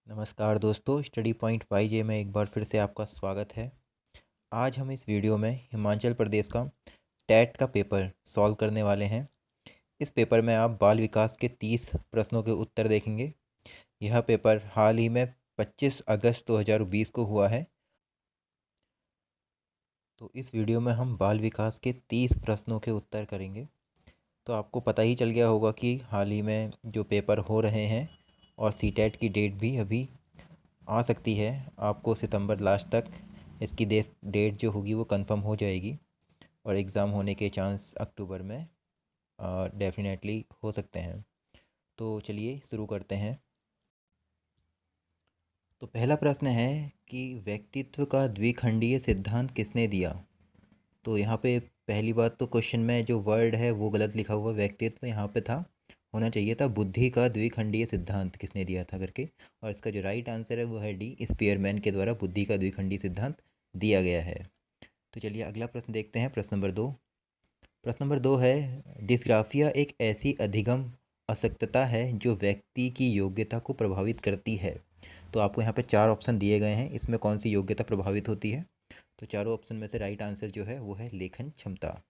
नमस्कार दोस्तों, study point वाईजे में एक बार फिर से आपका स्वागत है। आज हम इस वीडियो में हिमाचल प्रदेश का टेट का पेपर सॉल्व करने वाले हैं। इस पेपर में आप बाल विकास के 30 प्रश्नों के उत्तर देखेंगे। यह पेपर हाल ही में 25 अगस्त 2020 को हुआ है। तो इस वीडियो में हम बाल विकास के 30 प्रश्नों के उत्तर करेंगे। तो आपको पता ही चल गया होगा कि हाल ही में जो पेपर हो रहे हैं और सीटेट की डेट भी अभी आ सकती है। आपको सितंबर लास्ट तक इसकी डेट जो होगी वो कंफर्म हो जाएगी और एग्ज़ाम होने के चांस अक्टूबर में डेफिनेटली हो सकते हैं। तो चलिए शुरू करते हैं। तो पहला प्रश्न है कि व्यक्तित्व का द्विखंडीय सिद्धांत किसने दिया। तो यहाँ पे पहली बात तो क्वेश्चन में जो वर्ड है वो गलत लिखा हुआ, व्यक्तित्व यहाँ पे था, होना चाहिए था बुद्धि का द्विखंडीय सिद्धांत किसने दिया था करके। और इसका जो राइट आंसर है वो है डी, स्पीयरमैन के द्वारा बुद्धि का द्विखंडीय सिद्धांत दिया गया है। तो चलिए अगला प्रश्न देखते हैं, प्रश्न नंबर 2। प्रश्न नंबर 2 है, डिस्ग्राफिया एक ऐसी अधिगम अशक्तता है जो व्यक्ति की योग्यता को प्रभावित करती है। तो आपको यहाँ पे 4 ऑप्शन दिए गए हैं, इसमें कौन सी योग्यता प्रभावित होती है। तो चारों ऑप्शन में से राइट आंसर जो है वो है लेखन क्षमता।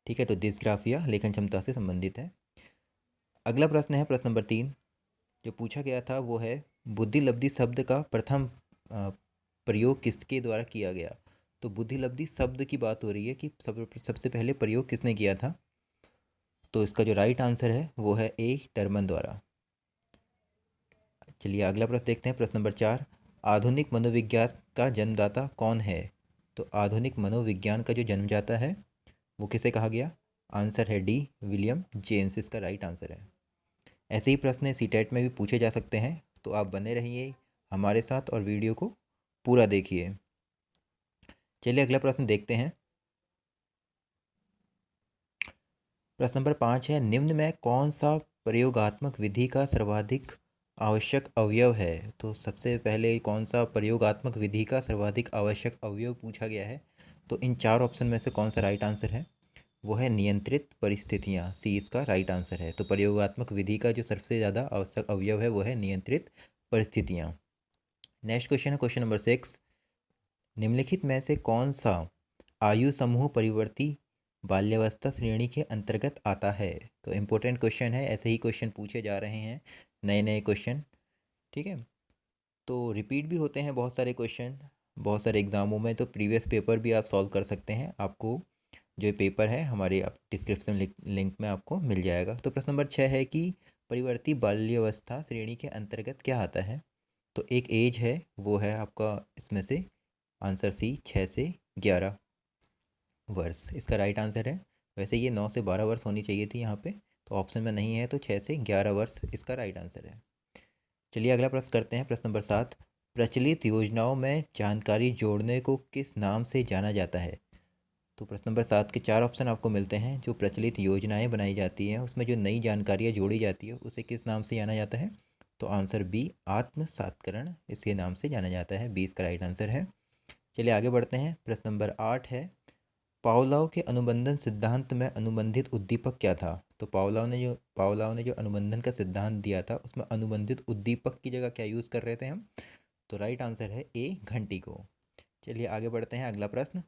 ठीक है, तो डिस्ग्राफिया लेखन क्षमता से संबंधित है। अगला प्रश्न है प्रश्न नंबर 3। जो पूछा गया था वो है, बुद्धिलब्धि शब्द का प्रथम अ, प्रयोग किसके द्वारा किया गया। तो बुद्धिलब्धि शब्द की बात हो रही है कि सबसे पहले प्रयोग किसने किया था। तो इसका जो राइट आंसर है वो है ए, टर्मन द्वारा। चलिए अगला प्रश्न देखते हैं, प्रश्न नंबर 4। आधुनिक मनोविज्ञान का जन्मदाता कौन है। तो आधुनिक मनोविज्ञान का जो जन्मदाता है वो किसे कहा गया। आंसर है डी, विलियम जेम्स इसका राइट आंसर है। ऐसे ही प्रश्न सीटेट में भी पूछे जा सकते हैं, तो आप बने रहिए हमारे साथ और वीडियो को पूरा देखिए। चलिए अगला प्रश्न देखते हैं। प्रश्न नंबर 5 है, निम्न में कौन सा प्रयोगात्मक विधि का सर्वाधिक आवश्यक अवयव है। तो सबसे पहले कौन सा प्रयोगात्मक विधि का सर्वाधिक आवश्यक अवयव पूछा गया है। तो इन 4 ऑप्शन में से कौन सा राइट आंसर है। वो है नियंत्रित परिस्थितियाँ, सी इसका राइट आंसर है। तो प्रयोगात्मक विधि का जो सबसे ज़्यादा आवश्यक अवयव है वो है नियंत्रित परिस्थितियाँ। नेक्स्ट क्वेश्चन है क्वेश्चन नंबर 6। निम्नलिखित में से कौन सा आयु समूह परिवर्ती बाल्यावस्था श्रेणी के अंतर्गत आता है। तो इम्पोर्टेंट क्वेश्चन है, ऐसे ही क्वेश्चन पूछे जा रहे हैं, नए नए क्वेश्चन। ठीक है, तो रिपीट भी होते हैं बहुत सारे क्वेश्चन बहुत सारे एग्जामों में, तो प्रीवियस पेपर भी आप सॉल्व कर सकते हैं। आपको जो पेपर है हमारे डिस्क्रिप्शन लिंक में आपको मिल जाएगा। तो प्रश्न नंबर 6 है कि परिवर्ती बाल्यावस्था श्रेणी के अंतर्गत क्या आता है। तो एक एज है, वो है आपका इसमें से आंसर सी, 6 से 11 वर्ष इसका राइट आंसर है। वैसे ये 9 से 12 वर्ष होनी चाहिए थी यहाँ पे, तो ऑप्शन में नहीं है, तो 6 से 11 वर्ष इसका राइट आंसर है। चलिए अगला प्रश्न करते हैं, प्रश्न नंबर 7। प्रचलित योजनाओं में जानकारी जोड़ने को किस नाम से जाना जाता है। तो प्रश्न नंबर 7 के 4 ऑप्शन आपको मिलते हैं। जो प्रचलित योजनाएं बनाई जाती हैं उसमें जो नई जानकारियाँ जोड़ी जाती है उसे किस नाम से जाना जाता है। तो आंसर बी, आत्मसात्करण इसके नाम से जाना जाता है, 20 का राइट आंसर है। चलिए आगे बढ़ते हैं, प्रश्न नंबर 8 है, पावलोव के अनुबंधन सिद्धांत में अनुबंधित उद्दीपक क्या था। तो पावलोव ने जो अनुबंधन का सिद्धांत दिया था उसमें अनुबंधित उद्दीपक की जगह क्या यूज़ कर रहे थे हम। तो राइट आंसर है ए, घंटी को। चलिए आगे बढ़ते हैं, अगला प्रश्न।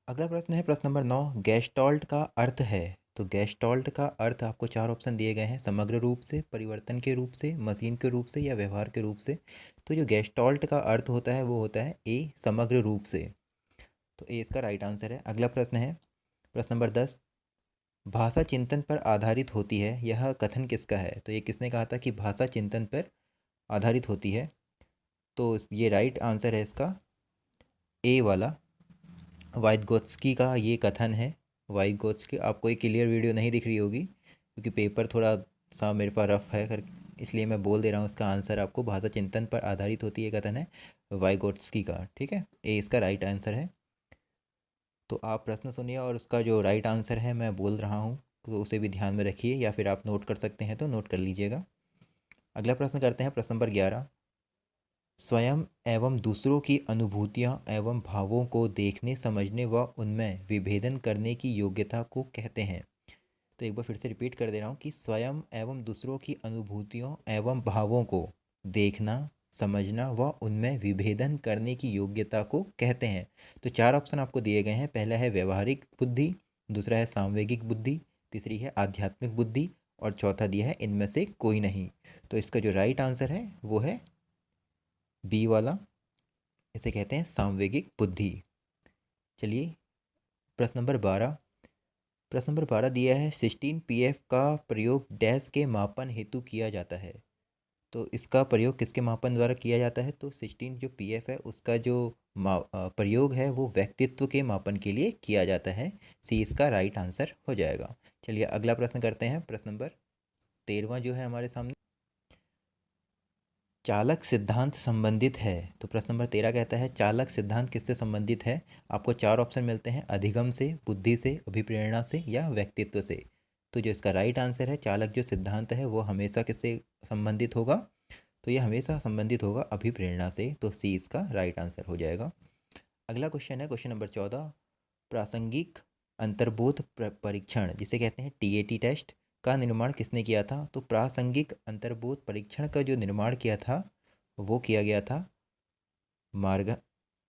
अगला प्रश्न है प्रश्न नंबर 9, गैस्टॉल्ट का अर्थ है। तो गैस्टॉल्ट का अर्थ आपको 4 ऑप्शन दिए गए हैं, समग्र रूप से, परिवर्तन के रूप से, मशीन के रूप से या व्यवहार के रूप से। तो जो गैस्टॉल्ट का अर्थ होता है वो होता है ए, समग्र रूप से। तो ए इसका राइट आंसर है। अगला प्रश्न है प्रश्न नंबर 10, भाषा चिंतन पर आधारित होती है, यह कथन किसका है। तो ये किसने कहा था कि भाषा चिंतन पर आधारित होती है। तो ये राइट आंसर है इसका ए वाला, वाइगोत्स्की का ये कथन है। वाइगोत्स्की, आपको एक क्लियर वीडियो नहीं दिख रही होगी क्योंकि पेपर थोड़ा सा मेरे पास रफ है इसलिए मैं बोल दे रहा हूँ। इसका आंसर आपको भाषा चिंतन पर आधारित होती है कथन है वाइगोत्स्की का। ठीक है, ए इसका राइट आंसर है। तो आप प्रश्न सुनिए और उसका जो राइट आंसर है मैं बोल रहा हूँ, तो उसे भी ध्यान में रखिए, या फिर आप नोट कर सकते हैं तो नोट कर लीजिएगा। अगला प्रश्न करते हैं, प्रश्न नंबर 11। स्वयं एवं दूसरों की अनुभूतियाँ एवं भावों को देखने, समझने व उनमें विभेदन करने की योग्यता को कहते हैं। तो एक बार फिर से रिपीट कर दे रहा हूँ कि स्वयं एवं दूसरों की अनुभूतियों एवं भावों को देखना, समझना व उनमें विभेदन करने की योग्यता को कहते हैं। तो चार ऑप्शन आपको दिए गए हैं। पहला है व्यवहारिक बुद्धि, दूसरा है सांवेगिक बुद्धि, तीसरी है आध्यात्मिक बुद्धि और चौथा दिया है इनमें से कोई नहीं। तो इसका जो राइट आंसर है वो है बी वाला, इसे कहते हैं सांवेगिक बुद्धि। चलिए प्रश्न नंबर 12। प्रश्न नंबर 12 दिया है 16 pf का प्रयोग डैश के मापन हेतु किया जाता है। तो इसका प्रयोग किसके मापन द्वारा किया जाता है? तो 16 जो pf है उसका जो प्रयोग है वो व्यक्तित्व के मापन के लिए किया जाता है। सी इसका राइट आंसर हो जाएगा। चलिए अगला प्रश्न करते हैं। प्रश्न नंबर 13 जो है हमारे सामने, चालक सिद्धांत संबंधित है। तो प्रश्न नंबर 13 कहता है चालक सिद्धांत किससे संबंधित है? आपको चार ऑप्शन मिलते हैं, अधिगम से, बुद्धि से, अभिप्रेरणा से या व्यक्तित्व से। तो जो इसका राइट आंसर है, चालक जो सिद्धांत है वो हमेशा किससे संबंधित होगा? तो ये हमेशा संबंधित होगा अभिप्रेरणा से। तो सी इसका राइट आंसर हो जाएगा। अगला क्वेश्चन है क्वेश्चन नंबर 14। प्रासंगिक अंतर्बोध परीक्षण जिसे कहते हैं टीएटी टेस्ट का निर्माण किसने किया था? तो प्रासंगिक अंतर्बोध परीक्षण का जो निर्माण किया था वो किया गया था मार्गन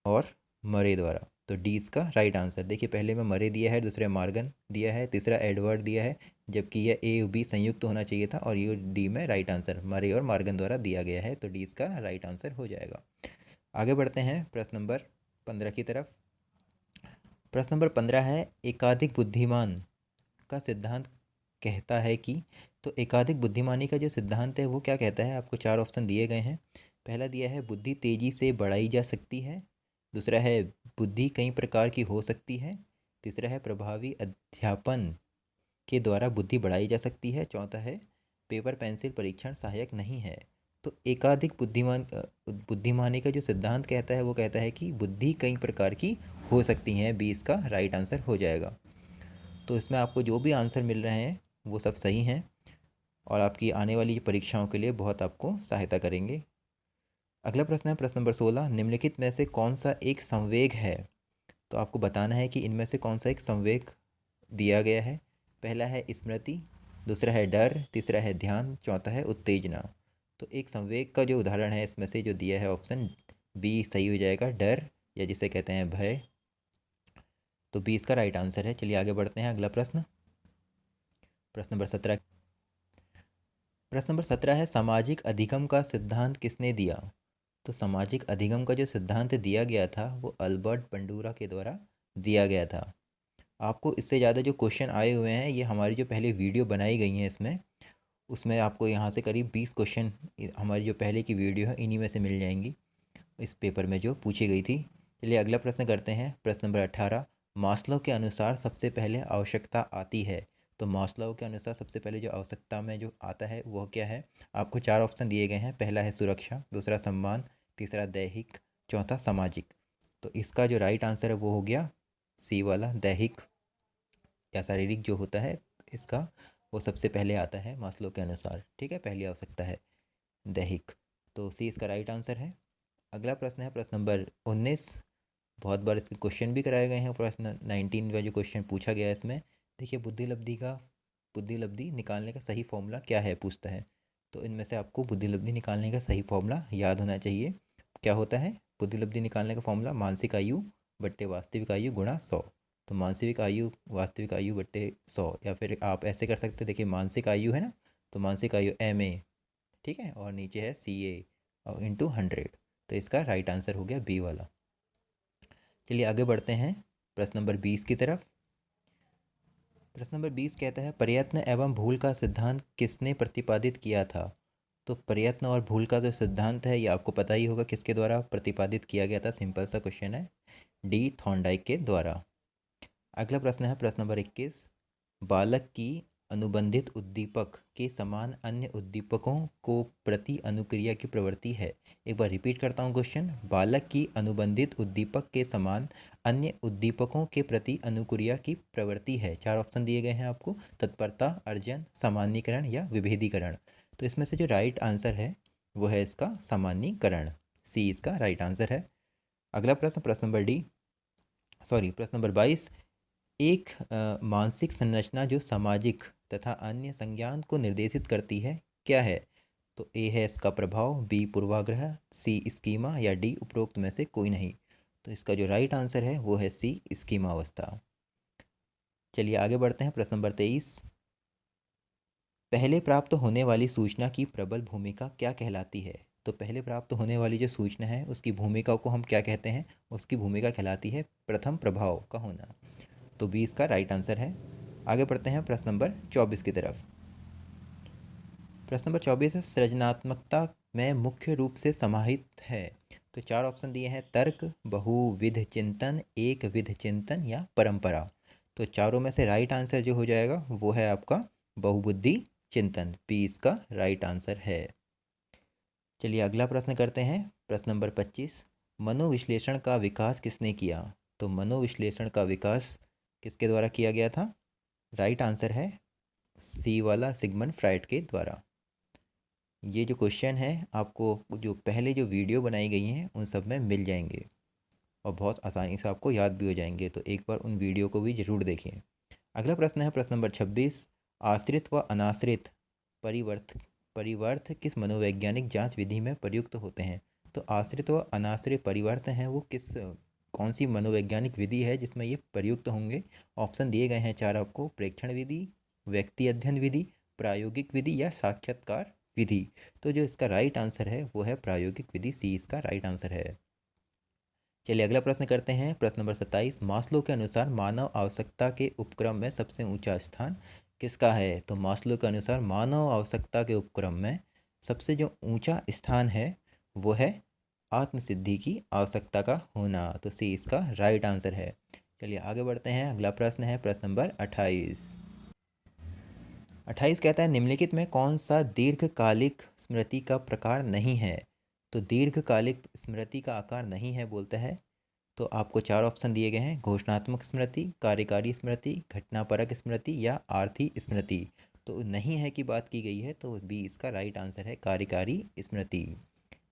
और मरे द्वारा। तो डी इसका राइट आंसर। देखिए पहले में मरे दिया है, दूसरा मार्गन दिया है, तीसरा एडवर्ड दिया है, जबकि यह ए बी संयुक्त होना चाहिए था और ये डी में राइट आंसर मरे और मार्गन द्वारा दिया गया है। तो डी इसका राइट आंसर हो जाएगा। आगे बढ़ते हैं प्रश्न नंबर 15 की तरफ। प्रश्न नंबर 15 है एकाधिक बुद्धिमान का सिद्धांत कहता है कि। तो एकाधिक बुद्धिमानी का जो सिद्धांत है वो क्या कहता है? आपको चार ऑप्शन दिए गए हैं। पहला दिया है बुद्धि तेजी से बढ़ाई जा सकती है, दूसरा है बुद्धि कई प्रकार की हो सकती है, तीसरा है प्रभावी अध्यापन के द्वारा बुद्धि बढ़ाई जा सकती है, चौथा है पेपर पेंसिल परीक्षण सहायक नहीं है। तो एकाधिक बुद्धिमानी का जो सिद्धांत कहता है वो कहता है कि बुद्धि कई प्रकार की हो सकती हैं। बी इसका राइट आंसर हो जाएगा। तो इसमें आपको जो भी आंसर मिल रहे हैं वो सब सही हैं और आपकी आने वाली परीक्षाओं के लिए बहुत आपको सहायता करेंगे। अगला प्रश्न है प्रश्न नंबर 16। निम्नलिखित में से कौन सा एक संवेग है? तो आपको बताना है कि इनमें से कौन सा एक संवेग दिया गया है। पहला है स्मृति, दूसरा है डर, तीसरा है ध्यान, चौथा है उत्तेजना। तो एक संवेग का जो उदाहरण है इसमें से जो दिया है ऑप्शन बी सही हो जाएगा, डर या जिसे कहते हैं भय। तो बी इसका राइट आंसर है। चलिए आगे बढ़ते हैं। अगला प्रश्न, प्रश्न नंबर 17। प्रश्न नंबर 17 है सामाजिक अधिगम का सिद्धांत किसने दिया? तो सामाजिक अधिगम का जो सिद्धांत दिया गया था वो अल्बर्ट बंडूरा के द्वारा दिया गया था। आपको इससे ज़्यादा जो क्वेश्चन आए हुए हैं ये हमारी जो पहले वीडियो बनाई गई हैं इसमें, उसमें आपको यहाँ से करीब 20 क्वेश्चन हमारी जो पहले की वीडियो है इन्हीं में से मिल जाएंगी इस पेपर में जो पूछी गई थी। चलिए अगला प्रश्न करते हैं। प्रश्न नंबर 18। मास्लो के अनुसार सबसे पहले आवश्यकता आती है। तो मास्लो के अनुसार सबसे पहले जो आवश्यकता में जो आता है वह क्या है? आपको चार ऑप्शन दिए गए हैं। पहला है सुरक्षा, दूसरा सम्मान, तीसरा दैहिक, चौथा सामाजिक। तो इसका जो राइट आंसर है वो हो गया सी वाला, दैहिक या शारीरिक जो होता है इसका वो सबसे पहले आता है मास्लो के अनुसार। ठीक है, पहली आवश्यकता है दैहिक। तो सी इसका राइट आंसर है। अगला प्रश्न है प्रश्न नंबर 19। बहुत बार इसके क्वेश्चन भी कराए गए हैं। प्रश्न 19 का जो क्वेश्चन पूछा गया है इसमें देखिए बुद्धि लब्धि निकालने का सही फॉर्मूला क्या है पूछता है। तो इनमें से आपको बुद्धि लब्धि निकालने का सही फॉर्मूला याद होना चाहिए। क्या होता है बुद्धि लब्धि निकालने का फॉर्मूला? मानसिक आयु बट्टे वास्तविक आयु गुणा 100। तो मानसिक आयु वास्तविक आयु बट्टे 100, या फिर आप ऐसे कर सकते हैं। देखिए मानसिक आयु है ना, तो मानसिक आयु MA, ठीक है, और नीचे है CA और इंटू 100। तो इसका राइट आंसर हो गया बी वाला। चलिए आगे बढ़ते हैं प्रश्न नंबर 20 की तरफ। प्रश्न नंबर 20 कहता है प्रयत्न एवं भूल का सिद्धांत किसने प्रतिपादित किया था? तो प्रयत्न और भूल का जो सिद्धांत है ये आपको पता ही होगा किसके द्वारा प्रतिपादित किया गया था। सिंपल सा क्वेश्चन है, डी थॉर्नडाइक के द्वारा। अगला प्रश्न है प्रश्न नंबर 21। बालक की अनुबंधित उद्दीपक के समान अन्य उद्दीपकों को प्रति अनुक्रिया की प्रवृत्ति है। एक बार रिपीट करता हूँ क्वेश्चन। बालक की अनुबंधित उद्दीपक के समान अन्य उद्दीपकों के प्रति अनुक्रिया की प्रवृत्ति है। चार ऑप्शन दिए गए हैं आपको, तत्परता, अर्जन, सामान्यीकरण या विभेदीकरण। तो इसमें से जो राइट आंसर है वो है इसका सामान्यीकरण। सी इसका राइट आंसर है। अगला प्रश्न प्रश्न नंबर 22। एक मानसिक संरचना जो सामाजिक तथा अन्य संज्ञान को निर्देशित करती है क्या है? तो ए है इसका प्रभाव, बी पूर्वाग्रह, सी स्कीमा या डी उपरोक्त में से कोई नहीं। तो इसका जो राइट आंसर है वो है सी स्कीमा अवस्था। चलिए आगे बढ़ते हैं। प्रश्न नंबर 23, पहले प्राप्त होने वाली सूचना की प्रबल भूमिका क्या कहलाती है? तो पहले प्राप्त होने वाली जो सूचना है उसकी भूमिका को हम क्या कहते हैं? उसकी भूमिका कहलाती है प्रथम प्रभाव का होना। तो बी इसका राइट आंसर है। आगे बढ़ते हैं प्रश्न नंबर 24 की तरफ। प्रश्न नंबर 24 है, सृजनात्मकता में मुख्य रूप से समाहित है। तो चार ऑप्शन दिए हैं, तर्क, बहुविध चिंतन, एक विध चिंतन या परंपरा। तो चारों में से राइट आंसर जो हो जाएगा वो है आपका बहुबुद्धि चिंतन। पी इसका राइट आंसर है। चलिए अगला प्रश्न करते हैं। प्रश्न नंबर 25, मनोविश्लेषण का विकास किसने किया? तो मनोविश्लेषण का विकास किसके द्वारा किया गया था? राइट आंसर है सी वाला, सिगमंड फ्राइड के द्वारा। ये जो क्वेश्चन है आपको जो पहले जो वीडियो बनाई गई हैं उन सब में मिल जाएंगे और बहुत आसानी से आपको याद भी हो जाएंगे, तो एक बार उन वीडियो को भी ज़रूर देखें। अगला प्रश्न है प्रश्न नंबर 26, आश्रित व अनाश्रित परिवर्त परिवर्त किस मनोवैज्ञानिक जांच विधि में प्रयुक्त होते हैं? तो आश्रित व अनाश्रित परिवर्त हैं वो कौन सी मनोवैज्ञानिक विधि है जिसमें ये प्रयुक्त होंगे? ऑप्शन दिए गए हैं चार आपको, प्रेक्षण विधि, व्यक्ति अध्ययन विधि, प्रायोगिक विधि या साक्षात्कार विधि। तो जो इसका राइट आंसर है वो है प्रायोगिक विधि, सी इसका राइट आंसर है। चलिए अगला प्रश्न करते हैं। प्रश्न नंबर 27, मास्लो के अनुसार मानव आवश्यकता के उपक्रम में सबसे ऊंचा स्थान किसका है? तो मास्लो के अनुसार मानव आवश्यकता के उपक्रम में सबसे जो ऊंचा स्थान है वो है आत्मसिद्धि की आवश्यकता का होना। तो सी इसका राइट आंसर है। चलिए आगे बढ़ते हैं। अगला प्रश्न है प्रश्न नंबर 28। 28 कहता है, निम्नलिखित में कौन सा दीर्घकालिक स्मृति का प्रकार नहीं है? तो दीर्घकालिक स्मृति का आकार नहीं है बोलता है। तो आपको चार ऑप्शन दिए गए हैं, घोषणात्मक स्मृति, कार्यकारी स्मृति, घटनापरक स्मृति या आर्थी स्मृति। तो नहीं है की बात की गई है, तो बी इसका राइट आंसर है, कार्यकारी स्मृति।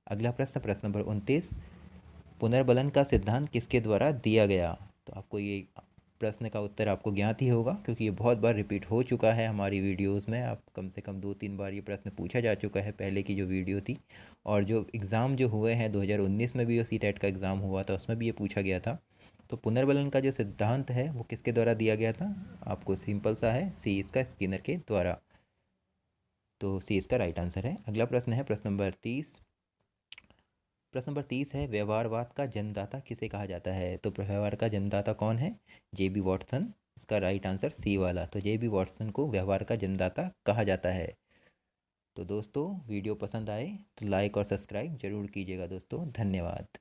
अगला प्रश्न प्रश्न नंबर 29, पुनर्बलन का सिद्धांत किसके द्वारा दिया गया? तो आपको ये प्रश्न का उत्तर आपको ज्ञात ही होगा क्योंकि ये बहुत बार रिपीट हो चुका है हमारी वीडियोस में। आप कम से कम 2-3 बार ये प्रश्न पूछा जा चुका है पहले की जो वीडियो थी, और जो एग्ज़ाम जो हुए हैं 2019 में भी सी टेट का एग्ज़ाम हुआ था उसमें भी ये पूछा गया था। तो पुनर्बलन का जो सिद्धांत है वो किसके द्वारा दिया गया था? आपको सिंपल सा है, सी इसका स्किनर के द्वारा। तो सी इसका राइट आंसर है। अगला प्रश्न है प्रश्न नंबर 30। प्रश्न नंबर 30 है, व्यवहारवाद का जन्मदाता किसे कहा जाता है? तो व्यवहार का जन्मदाता कौन है? J B Watson. इसका राइट आंसर सी वाला। तो जे बी वॉटसन को व्यवहार का जन्मदाता कहा जाता है। तो दोस्तों वीडियो पसंद आए तो लाइक और सब्सक्राइब जरूर कीजिएगा दोस्तों। धन्यवाद।